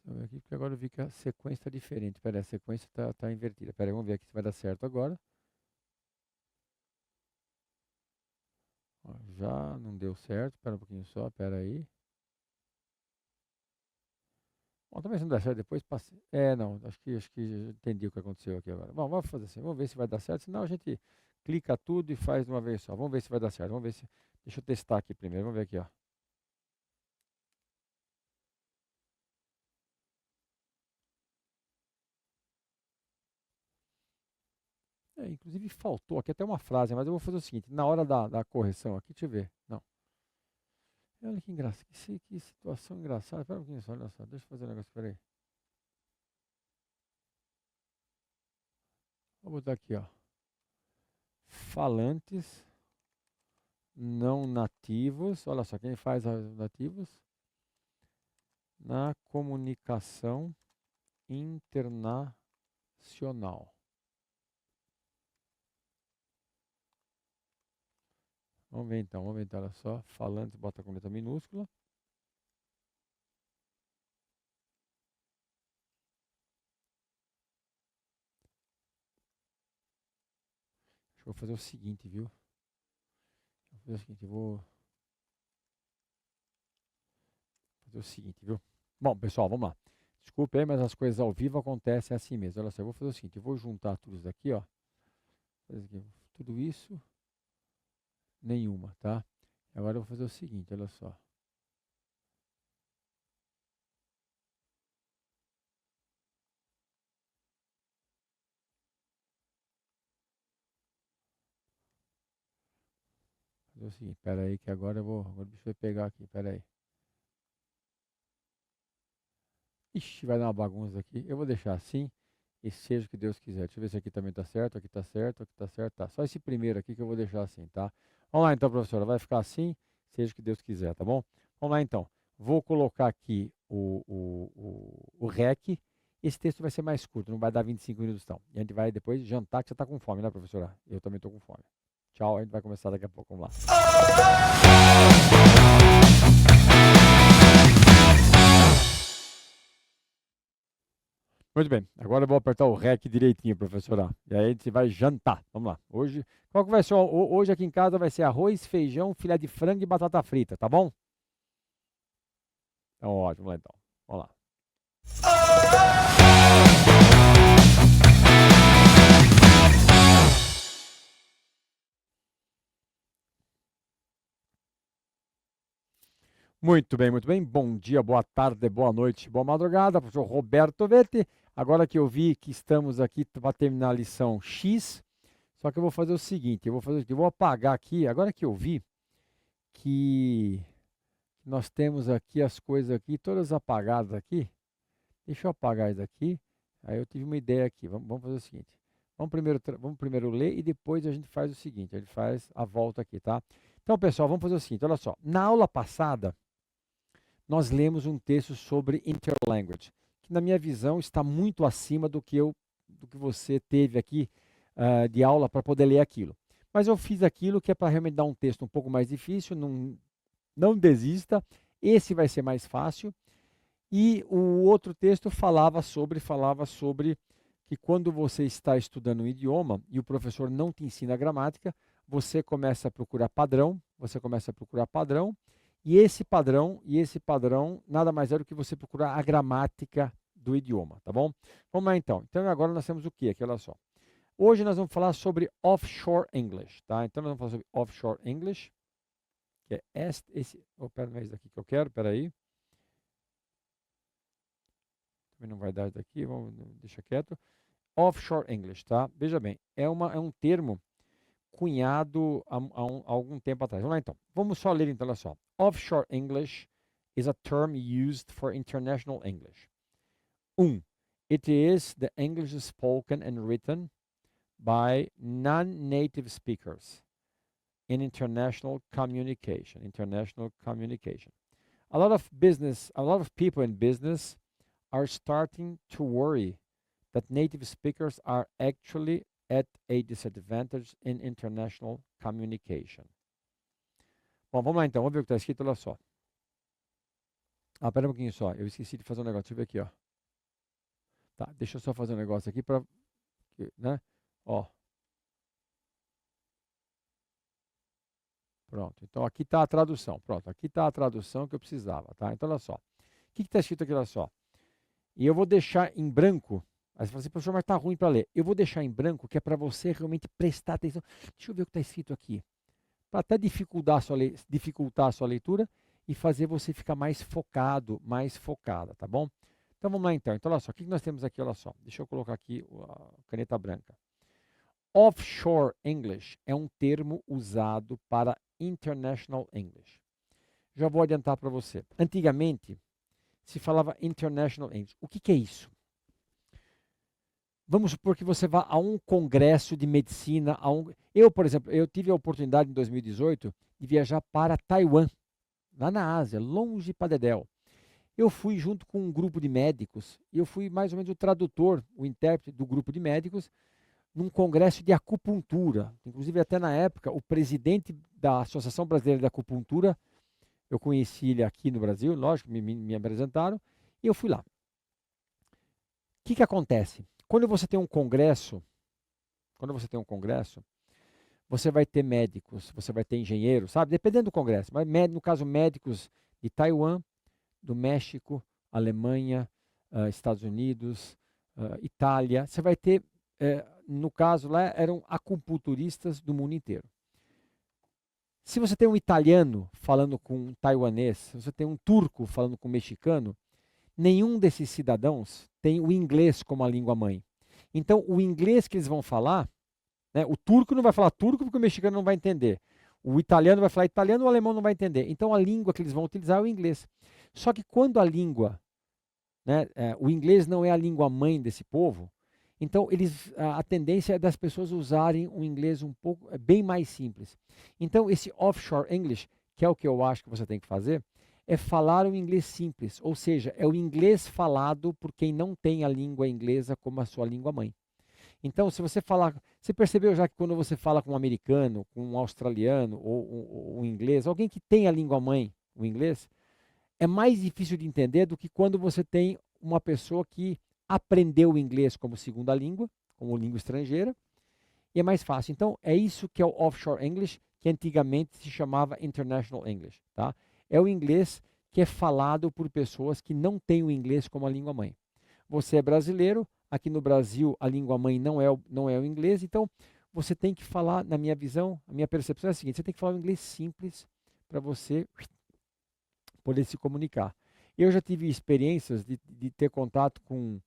Deixa eu ver aqui, porque agora eu vi que a sequência está diferente. Pera aí, a sequência tá invertida. Pera aí, vamos ver aqui se vai dar certo agora. Ó, já não deu certo. Pera um pouquinho só, pera aí. Bom, também se não der certo depois, passe... não, acho que eu entendi o que aconteceu aqui agora. Bom, vamos fazer assim, vamos ver se vai dar certo, senão a gente clica tudo e faz de uma vez só. Vamos ver se vai dar certo, vamos ver se... Deixa eu testar aqui primeiro, vamos ver aqui, ó. Inclusive faltou aqui até uma frase, mas eu vou fazer o seguinte, na hora da correção aqui, deixa eu ver. Não. Olha que engraçado, que situação engraçada. Espera um pouquinho só, olha só, deixa eu fazer um negócio, espera aí. Vou botar aqui, ó. Falantes não nativos, olha só, quem faz os nativos? Na comunicação internacional. Vamos ver então, olha só. Falantes, bota com letra minúscula. Acho que eu vou fazer o seguinte, viu? Vou fazer o seguinte, viu? Bom, pessoal, vamos lá. Desculpe aí, mas as coisas ao vivo acontecem assim mesmo. Olha só, eu vou fazer o seguinte, eu vou juntar tudo isso daqui, ó. Tudo isso, nenhuma, tá? Agora eu vou fazer o seguinte, olha só. Fazer o seguinte, pera aí que agora eu vou, agora o bicho vai pegar aqui, pera aí. Ixi, vai dar uma bagunça aqui. Eu vou deixar assim e seja o que Deus quiser. Deixa eu ver se aqui também tá certo, aqui tá certo, aqui tá certo, tá. Só esse primeiro aqui que eu vou deixar assim, tá? Vamos lá então, professora, vai ficar assim, seja o que Deus quiser, tá bom? Vamos lá então. Vou colocar aqui o REC. Esse texto vai ser mais curto, não vai dar 25 minutos não. E a gente vai depois jantar, que você tá com fome, né, professora? Eu também tô com fome. Tchau, a gente vai começar daqui a pouco. Vamos lá. Muito bem, agora eu vou apertar o REC direitinho, professora. E aí a gente vai jantar. Vamos lá. Hoje, qual que vai ser? Hoje aqui em casa vai ser arroz, feijão, filé de frango e batata frita, tá bom? Então, ótimo, vamos lá então. Vamos lá. Muito bem, muito bem. Bom dia, boa tarde, boa noite, boa madrugada. Professor Roberto Vetti. Agora que eu vi que estamos aqui para terminar a lição X, só que eu vou fazer o seguinte, eu vou apagar aqui, agora que eu vi que nós temos aqui as coisas aqui, todas apagadas aqui. Deixa eu apagar isso aqui. Aí eu tive uma ideia aqui. Vamos fazer o seguinte. Vamos primeiro ler e depois a gente faz o seguinte. Ele faz a volta aqui, tá? Então, pessoal, vamos fazer o seguinte. Olha só. Na aula passada, nós lemos um texto sobre interlanguage, que na minha visão está muito acima do que você teve aqui de aula para poder ler aquilo. Mas eu fiz aquilo que é para realmente dar um texto um pouco mais difícil. Não desista. Esse vai ser mais fácil. E o outro texto falava sobre que quando você está estudando um idioma e o professor não te ensina a gramática, você começa a procurar padrão, e esse padrão nada mais é do que você procurar a gramática do idioma, tá bom? Vamos lá então. Então agora nós temos o que aqui, olha só. Hoje nós vamos falar sobre offshore English, tá? Então nós vamos falar sobre offshore English, que é pera, não é esse daqui que eu quero, peraí. Não vai dar daqui, deixa quieto. Offshore English, tá? Veja bem, é um termo cunhado há algum tempo atrás. Vamos lá então. Vamos só ler então, olha só. Offshore English is a term used for international English. It is the English spoken and written by non-native speakers in international communication. A lot of people in business are starting to worry that native speakers are actually at a disadvantage in international communication. Bom, vamos lá então, vamos ver o que está escrito, olha só. Ah, pera um pouquinho só. Eu esqueci de fazer um negócio. Deixa eu ver aqui, ó. Tá, deixa eu só fazer um negócio aqui para, né? Ó, pronto. Então aqui está a tradução. Pronto, aqui está a tradução que eu precisava, tá? Então olha só. O que está escrito aqui, olha só. E eu vou deixar em branco. Aí você fala assim, professor, mas está ruim para ler. Eu vou deixar em branco, que é para você realmente prestar atenção. Deixa eu ver o que está escrito aqui. Para até dificultar a sua leitura e fazer você ficar mais focado, mais focada, tá bom? Então vamos lá então. Então olha só, o que nós temos aqui? Olha só, deixa eu colocar aqui a caneta branca. Offshore English é um termo usado para International English. Já vou adiantar para você. Antigamente se falava International English. O que é isso? Vamos supor que você vá a um congresso de medicina. Eu, por exemplo, eu tive a oportunidade em 2018 de viajar para Taiwan, lá na Ásia, longe para dedéu. Eu fui junto com um grupo de médicos, e eu fui mais ou menos o tradutor, o intérprete do grupo de médicos, num congresso de acupuntura. Inclusive, até na época, o presidente da Associação Brasileira de Acupuntura, eu conheci ele aqui no Brasil, lógico, me apresentaram, e eu fui lá. O que acontece? Quando você tem um congresso, você vai ter médicos, você vai ter engenheiros, sabe? Dependendo do congresso, mas no caso médicos de Taiwan, do México, Alemanha, Estados Unidos, Itália. Você vai ter, no caso lá, eram acupunturistas do mundo inteiro. Se você tem um italiano falando com um taiwanês, se você tem um turco falando com um mexicano, nenhum desses cidadãos tem o inglês como a língua mãe. Então, o inglês que eles vão falar, né, o turco não vai falar turco porque o mexicano não vai entender. O italiano vai falar italiano, o alemão não vai entender. Então, a língua que eles vão utilizar é o inglês. Só que quando a língua, né, o inglês não é a língua mãe desse povo, então a tendência é das pessoas usarem um inglês um pouco, bem mais simples. Então, esse offshore English, que é o que eu acho que você tem que fazer, é falar o inglês simples, ou seja, é o inglês falado por quem não tem a língua inglesa como a sua língua mãe. Então, se você falar, você percebeu já que quando você fala com um americano, com um australiano ou um inglês, alguém que tem a língua mãe, o inglês, é mais difícil de entender do que quando você tem uma pessoa que aprendeu o inglês como segunda língua, como língua estrangeira, e é mais fácil. Então, é isso que é o offshore English, que antigamente se chamava International English, tá? É o inglês que é falado por pessoas que não têm o inglês como a língua mãe. Você é brasileiro, aqui no Brasil a língua mãe não é o inglês, então você tem que falar, na minha visão, a minha percepção é a seguinte, você tem que falar um inglês simples para você poder se comunicar. Eu já tive experiências de ter contato com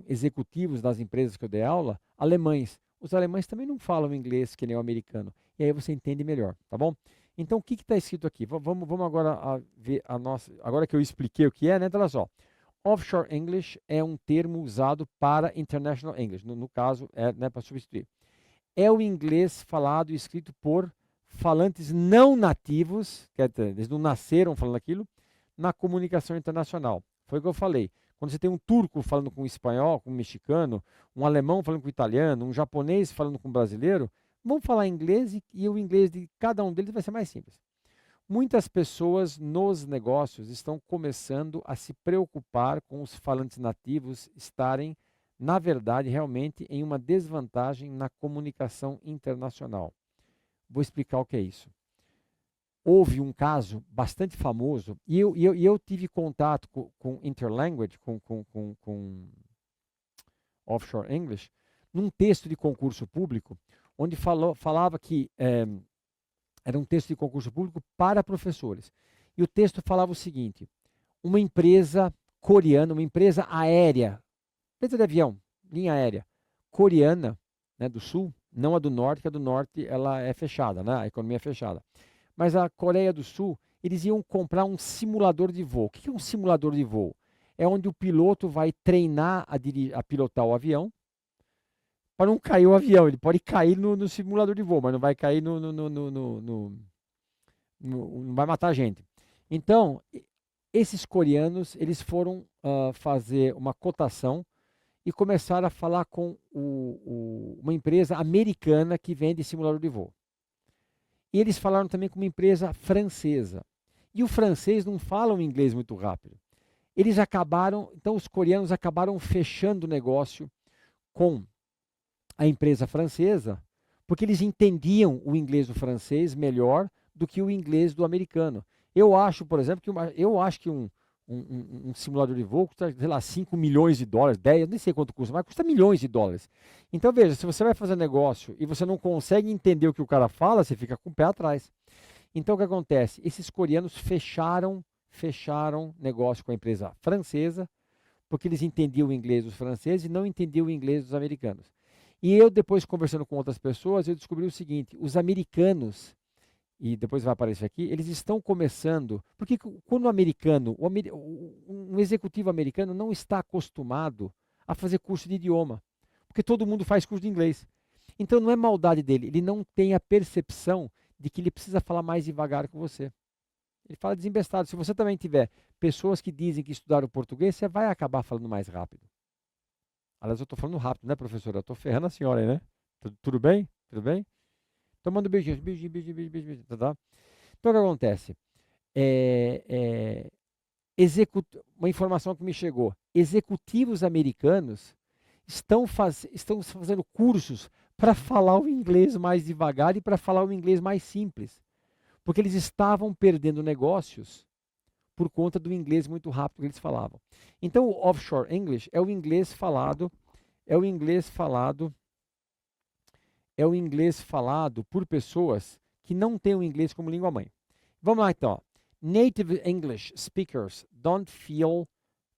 executivos das empresas que eu dei aula, alemães. Os alemães também não falam inglês que nem o americano. E aí você entende melhor, tá bom? Então, o que está escrito aqui? Vamos agora ver a nossa... Agora que eu expliquei o que é, né? Então, olha só. Offshore English é um termo usado para International English. No caso, é, né, para substituir. É o inglês falado e escrito por falantes não nativos, quer dizer, eles não nasceram falando aquilo, na comunicação internacional. Foi o que eu falei. Quando você tem um turco falando com um espanhol, com um mexicano, um alemão falando com um italiano, um japonês falando com um brasileiro, vão falar inglês e o inglês de cada um deles vai ser mais simples. Muitas pessoas nos negócios estão começando a se preocupar com os falantes nativos estarem, na verdade, realmente em uma desvantagem na comunicação internacional. Vou explicar o que é isso. Houve um caso bastante famoso, e eu tive contato com Interlanguage, com Offshore English, num texto de concurso público, onde falava que era um texto de concurso público para professores. E o texto falava o seguinte: uma empresa coreana, uma empresa aérea, empresa de avião, linha aérea, coreana, né, do sul, não a do norte, que a do norte ela é fechada, né, a economia é fechada. Mas a Coreia do Sul, eles iam comprar um simulador de voo. O que é um simulador de voo? É onde o piloto vai treinar a pilotar o avião, para não cair o avião. Ele pode cair no simulador de voo, mas não vai cair não vai matar a gente. Então, esses coreanos, eles foram fazer uma cotação e começaram a falar com uma empresa americana que vende simulador de voo. E eles falaram também com uma empresa francesa. E o francês não fala o inglês muito rápido. Eles acabaram, então os coreanos acabaram fechando o negócio com a empresa francesa, porque eles entendiam o inglês do francês melhor do que o inglês do americano. Eu acho, por exemplo, que um simulador de voo custa, sei lá, 5 milhões de dólares, 10, nem sei quanto custa, mas custa milhões de dólares. Então, veja, se você vai fazer negócio e você não consegue entender o que o cara fala, você fica com o pé atrás. Então, o que acontece? Esses coreanos fecharam negócio com a empresa francesa, porque eles entendiam o inglês dos franceses e não entendiam o inglês dos americanos. E eu, depois, conversando com outras pessoas, eu descobri o seguinte: os americanos, e depois vai aparecer aqui, eles estão começando. Porque quando o americano, um executivo americano não está acostumado a fazer curso de idioma, porque todo mundo faz curso de inglês. Então não é maldade dele, ele não tem a percepção de que ele precisa falar mais devagar com você. Ele fala desembestado. Se você também tiver pessoas que dizem que estudaram português, você vai acabar falando mais rápido. Aliás, eu estou falando rápido, né, professora? Eu estou ferrando a senhora aí, né? Tudo bem? Tudo bem? Tomando beijinhos, beijinho, beijinho, beijinho, beijinho, tá? Então, o que acontece? É, é, uma informação que me chegou. Executivos americanos estão fazendo cursos para falar o inglês mais devagar e para falar o inglês mais simples. Porque eles estavam perdendo negócios por conta do inglês muito rápido que eles falavam. Então, o offshore English é o inglês falado, é o inglês falado, é o inglês falado por pessoas que não têm o inglês como língua mãe. Vamos lá então. Native English speakers don't feel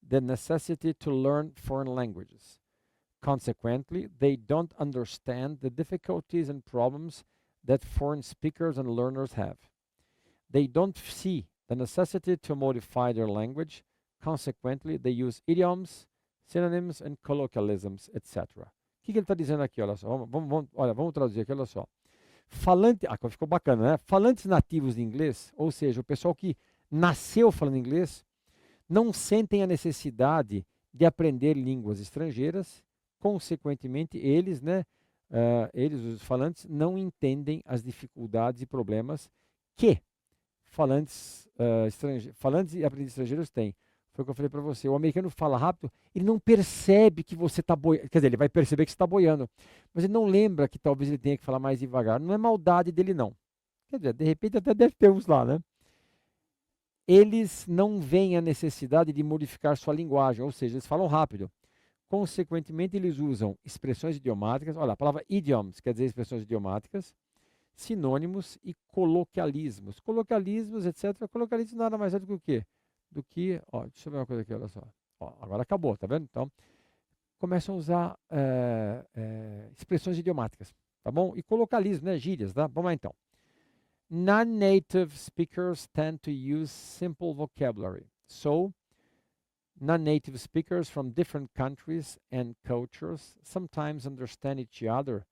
the necessity to learn foreign languages. Consequently, they don't understand the difficulties and problems that foreign speakers and learners have. They don't see the necessity to modify their language. Consequently, they use idioms, synonyms, and colloquialisms, etc. O que ele está dizendo aqui? Olha só, vamos traduzir aqui, olha só. Ficou bacana, né? Falantes nativos de inglês, ou seja, o pessoal que nasceu falando inglês, não sentem a necessidade de aprender línguas estrangeiras. Consequentemente, eles, né, eles, os falantes, não entendem as dificuldades e problemas que falantes e aprendizes estrangeiros têm. Foi o que eu falei para você. O americano fala rápido, ele não percebe que você está boiando. Quer dizer, ele vai perceber que você está boiando, mas ele não lembra que talvez ele tenha que falar mais devagar. Não é maldade dele, não. Quer dizer, de repente até deve ter uns lá, né? Eles não veem a necessidade de modificar sua linguagem, ou seja, eles falam rápido. Consequentemente, eles usam expressões idiomáticas. Olha, a palavra idioms quer dizer expressões idiomáticas, sinônimos e coloquialismos. Coloquialismos, etc. Coloquialismos nada mais é do que o quê? Do que, ó, deixa eu ver uma coisa aqui, olha só. Ó, agora acabou, tá vendo? Então, começam a usar expressões idiomáticas, tá bom? E coloquialismo, né? Gírias, tá? Vamos lá então. Non-native speakers tend to use simple vocabulary. So, non-native speakers from different countries and cultures sometimes understand each other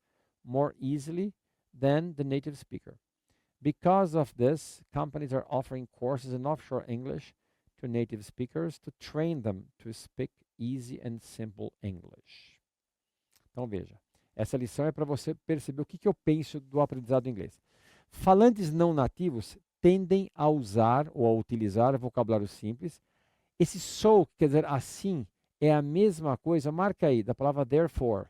more easily than the native speaker. Because of this, companies are offering courses in offshore English to native speakers to train them to speak easy and simple English. Então veja, essa lição é para você perceber o que eu penso do aprendizado do inglês. Falantes não nativos tendem a usar ou a utilizar vocabulário simples. Esse so, quer dizer assim, é a mesma coisa, marca aí, da palavra therefore.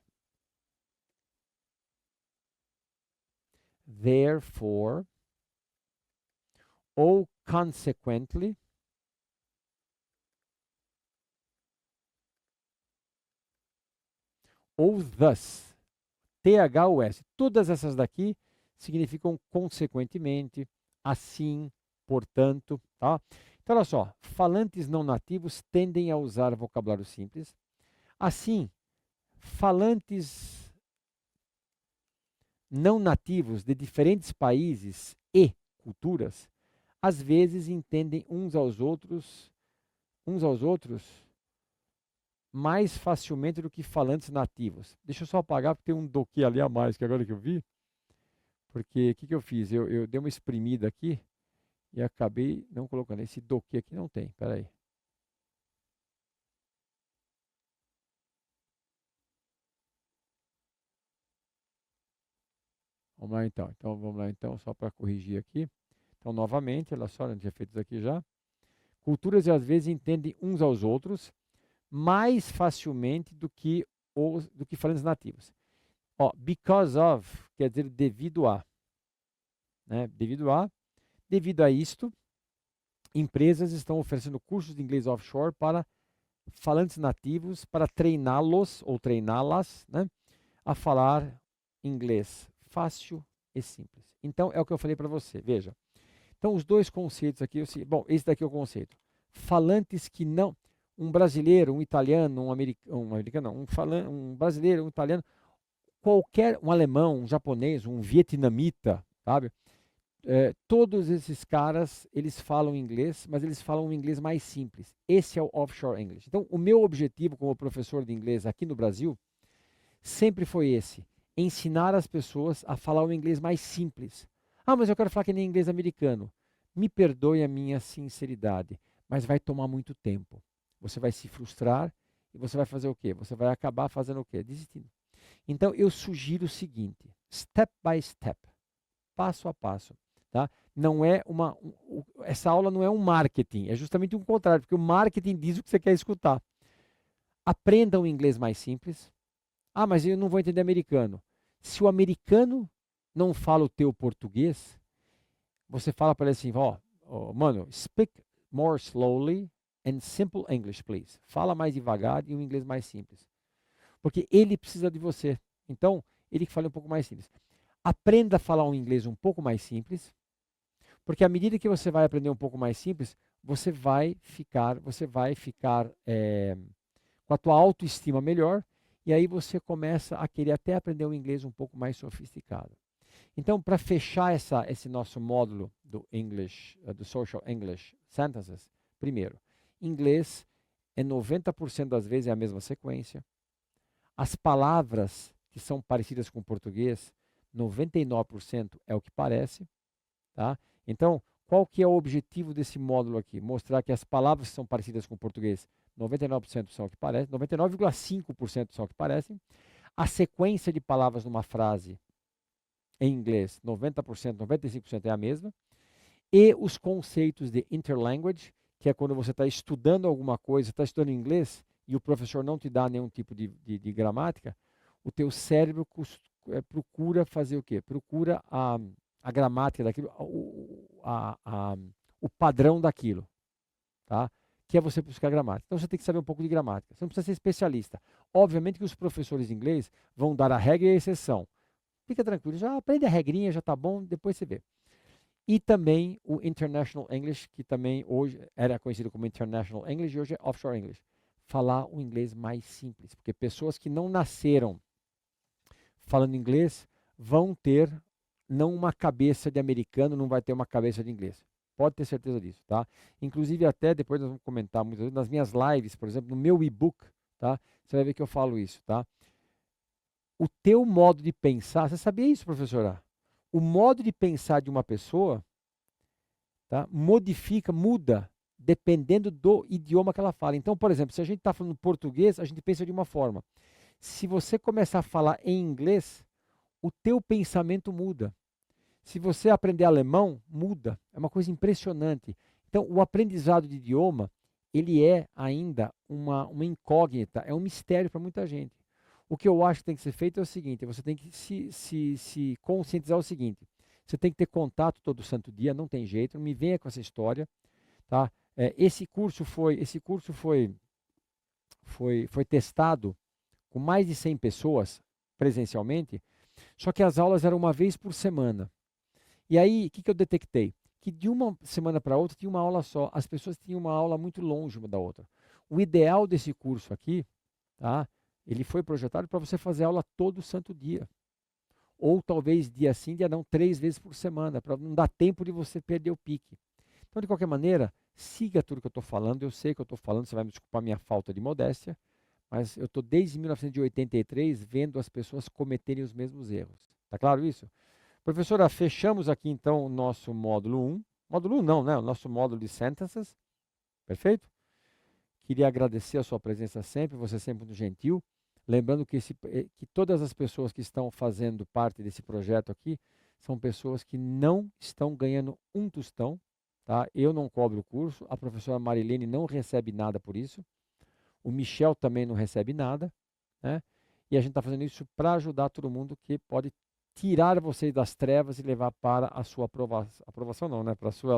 Therefore, ou consequently, ou thus, THUS. Todas essas daqui significam consequentemente, assim, portanto, tá? Então, olha só, falantes não nativos tendem a usar vocabulário simples. Assim, falantes não nativos de diferentes países e culturas, às vezes entendem uns aos outros mais facilmente do que falantes nativos. Deixa eu só apagar porque tem um do que ali a mais que agora que eu vi. Porque o que eu fiz? Eu dei uma espremida aqui e acabei não colocando. Esse do que aqui não tem. Espera aí. Vamos lá então. Então vamos lá então, só para corrigir aqui. Então, novamente, olha só, a gente tinha feito isso aqui já. Culturas às vezes entendem uns aos outros mais facilmente do que falantes nativos. Ó, because of quer dizer devido a, né? Devido a isto, empresas estão oferecendo cursos de inglês offshore para falantes nativos para treiná-los ou treiná-las, né, a falar inglês fácil e simples. Então, é o que eu falei para você. Veja. Então, os dois conceitos aqui, bom, esse daqui é o conceito. Falantes que não, um brasileiro, um italiano, um brasileiro, um italiano, um alemão, um japonês, um vietnamita, sabe? Todos esses caras, eles falam inglês, mas eles falam um inglês mais simples. Esse é o offshore English. Então, o meu objetivo como professor de inglês aqui no Brasil sempre foi esse: ensinar as pessoas a falar um inglês mais simples. Ah, mas eu quero falar que nem inglês americano. Me perdoe a minha sinceridade, mas vai tomar muito tempo. Você vai se frustrar e você vai fazer o quê? Você vai acabar fazendo o quê? Desistindo. Então, eu sugiro o seguinte: step by step, passo a passo. Tá? Não é essa aula não é um marketing, é justamente o contrário, porque o marketing diz o que você quer escutar. Aprenda um inglês mais simples. Ah, mas eu não vou entender americano. Se o americano não fala o teu português, você fala para ele assim, mano, speak more slowly and simple English, please. Fala mais devagar e um inglês mais simples. Porque ele precisa de você. Então, ele que fala um pouco mais simples. Aprenda a falar um inglês um pouco mais simples, porque à medida que você vai aprender um pouco mais simples, você vai ficar com a tua autoestima melhor, e aí você começa a querer até aprender um inglês um pouco mais sofisticado. Então, para fechar esse nosso módulo do English, do Social English Sentences, primeiro, inglês é 90% das vezes é a mesma sequência. As palavras que são parecidas com o português, 99% é o que parece, tá? Então, qual que é o objetivo desse módulo aqui? Mostrar que as palavras que são parecidas com o português, 99% são o que parece, 99,5% são o que parecem. A sequência de palavras numa frase em inglês, 90%, 95% é a mesma. E os conceitos de interlanguage, que é quando você está estudando alguma coisa, está estudando inglês e o professor não te dá nenhum tipo de gramática, o teu cérebro procura fazer o quê? Procura a gramática daquilo, o padrão daquilo, tá? Que é você buscar gramática. Então você tem que saber um pouco de gramática. Você não precisa ser especialista. Obviamente que os professores de inglês vão dar a regra e a exceção. Fica tranquilo, já aprende a regrinha, já está bom, depois você vê. E também o International English, que também hoje era conhecido como International English e hoje é Offshore English. Falar um inglês mais simples, porque pessoas que não nasceram falando inglês vão ter não uma cabeça de americano, não vai ter uma cabeça de inglês. Pode ter certeza disso, tá? Inclusive até depois nós vamos comentar muitas vezes nas minhas lives, por exemplo, no meu e-book, tá? Você vai ver que eu falo isso, tá? O teu modo de pensar, você sabia isso, professora? O modo de pensar de uma pessoa, tá? Muda, dependendo do idioma que ela fala. Então, por exemplo, se a gente está falando português, a gente pensa de uma forma. Se você começar a falar em inglês, o teu pensamento muda. Se você aprender alemão, muda. É uma coisa impressionante. Então, o aprendizado de idioma, ele é ainda uma incógnita, é um mistério para muita gente. O que eu acho que tem que ser feito é o seguinte, você tem que se conscientizar o seguinte, você tem que ter contato todo santo dia, não tem jeito, não me venha com essa história, tá? Esse curso foi testado com mais de 100 pessoas presencialmente, só que as aulas eram uma vez por semana. E aí, o que eu detectei? Que de uma semana para outra tinha uma aula só. As pessoas tinham uma aula muito longe uma da outra. O ideal desse curso aqui, tá? Ele foi projetado para você fazer aula todo santo dia. Ou talvez dia sim, dia não, 3 vezes por semana, para não dar tempo de você perder o pique. Então, de qualquer maneira, siga tudo que eu estou falando. Eu sei que eu estou falando, você vai me desculpar a minha falta de modéstia, mas eu estou desde 1983 vendo as pessoas cometerem os mesmos erros. Tá claro isso? Professora, fechamos aqui então o nosso módulo 1. Módulo 1 não, né? O nosso módulo de sentences. Perfeito? Queria agradecer a sua presença sempre, você é sempre muito gentil. Lembrando que todas as pessoas que estão fazendo parte desse projeto aqui são pessoas que não estão ganhando um tostão, tá? Eu não cobro o curso, a professora Marilene não recebe nada por isso, o Michel também não recebe nada, né? E a gente está fazendo isso para ajudar todo mundo que pode tirar vocês das trevas e levar para a sua aprovação não, né? Para seu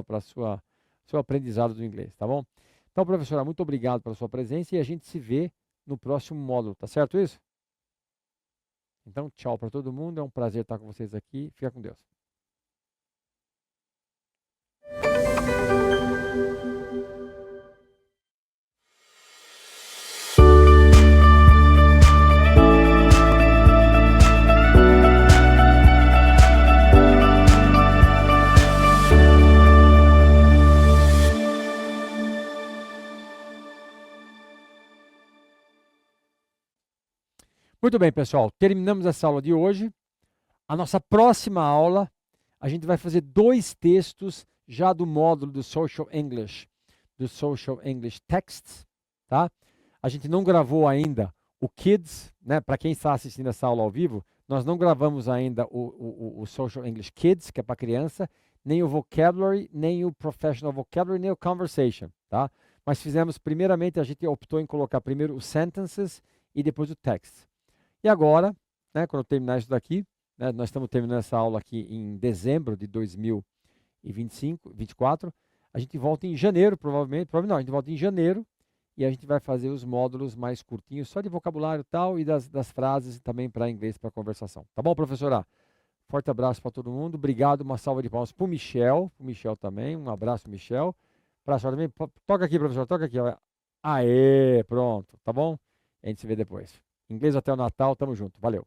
aprendizado do inglês, tá bom? Então, professora, muito obrigado pela sua presença e a gente se vê no próximo módulo, tá certo isso? Então, tchau para todo mundo, é um prazer estar com vocês aqui, fica com Deus. Muito bem, pessoal, terminamos essa aula de hoje. A nossa próxima aula, a gente vai fazer 2 textos já do módulo do Social English Texts, tá? A gente não gravou ainda o Kids, né? Para quem está assistindo essa aula ao vivo, nós não gravamos ainda o Social English Kids, que é para criança, nem o Vocabulary, nem o Professional Vocabulary, nem o Conversation, tá? Mas fizemos, primeiramente, a gente optou em colocar primeiro os Sentences e depois o Text. E agora, né, quando eu terminar isso daqui, né, nós estamos terminando essa aula aqui em dezembro de 2024, a gente volta em janeiro, provavelmente não, a gente volta em janeiro e a gente vai fazer os módulos mais curtinhos, só de vocabulário e tal, e das frases também para inglês, para conversação. Tá bom, professora? Forte abraço para todo mundo, obrigado, uma salva de palmas para o Michel também, um abraço, Michel. Para a senhora também, toca aqui, professor, toca aqui. Ó. Aê, pronto, tá bom? A gente se vê depois. Inglês até o Natal, tamo junto, valeu.